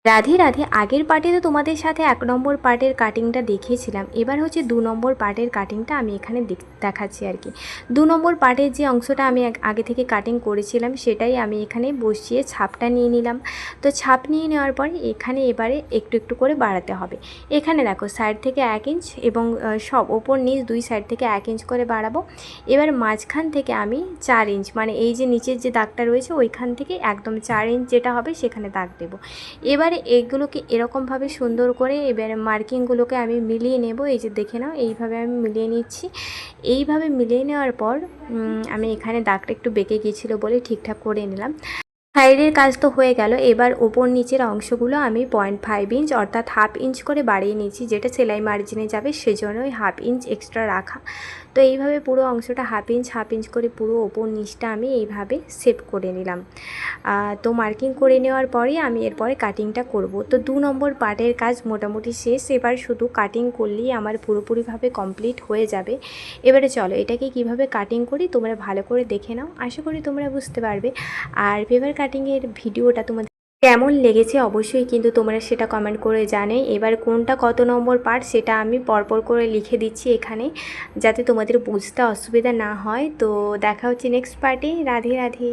রাধে রাধে। আগের পার্টে তো তোমাদের সাথে ১ নম্বর পার্টের কাটিংটা দেখিয়েছিলাম। এবার হচ্ছে ২ নম্বর পার্টের কাটিংটা আমি এখানে দেখাচ্ছি আর কি। ২ নম্বর পার্টের যে অংশটা আমি আগে থেকে কাটিং করেছিলাম সেটাই আমি এখানে বসিয়ে ছাপটা নিয়ে নিলাম। তো ছাপ নিয়ে নেওয়ার পর এখানে এবারে একটু একটু করে বাড়াতে হবে। এখানে দেখো সাইড থেকে ১ ইঞ্চ এবং সব ওপর নিচ ২ সাইড থেকে ১ ইঞ্চ করে বাড়াবো। এবার মাঝখান থেকে আমি ৪ ইঞ্চ, মানে এই যে নিচের যে দাগটা রয়েছে ওইখান থেকে একদম ৪ ইঞ্চ যেটা হবে সেখানে দাগ দেবো। এবারে এইগুলোকে এরকমভাবে সুন্দর করে এবারে মার্কিংগুলোকে আমি মিলিয়ে নেব। এই যে দেখে নাও, এইভাবে আমি মিলিয়ে নিচ্ছি। এইভাবে মিলিয়ে নেওয়ার পর আমি এখানে দাগটা একটু বেঁকে গিয়েছিলো বলে ঠিকঠাক করে নিলাম। সাইডের কাজ তো হয়ে গেল। এবার ওপর নিচের অংশগুলো আমি 0.5 ইঞ্চ অর্থাৎ হাফ ইঞ্চ করে বাড়িয়ে নিচ্ছি, যেটা সেলাই মার্জিনে যাবে সেজন্যই হাফ ইঞ্চ এক্সট্রা রাখা। তো এইভাবে পুরো অংশটা হাফ ইঞ্চ করে পুরো ওপর নিচটা আমি এইভাবে সেভ করে নিলাম। তো মার্কিং করে নেওয়ার পরেই আমি এরপরে কাটিংটা করব। তো ২ নম্বর পার্টের কাজ মোটামুটি শেষ। এবার শুধু কাটিং করলেই আমার পুরোপুরিভাবে কমপ্লিট হয়ে যাবে। এবারে চলো এটাকে কিভাবে কাটিং করি তোমরা ভালো করে দেখে নাও, আশা করি তোমরা বুঝতে পারবে। আর পেপার কাটিংয়ের ভিডিওটা তোমাদের কেমন লেগেছে অবশ্যই কিন্তু তোমরা সেটা কমেন্ট করে জানাই। এবার কোনটা কত নম্বর পার্ট সেটা আমি পরপর করে লিখে দিচ্ছি এখানে, যাতে তোমাদের বুঝতে অসুবিধা না হয়। তো দেখা হচ্ছে নেক্সট পার্টে। রাধে রাধে।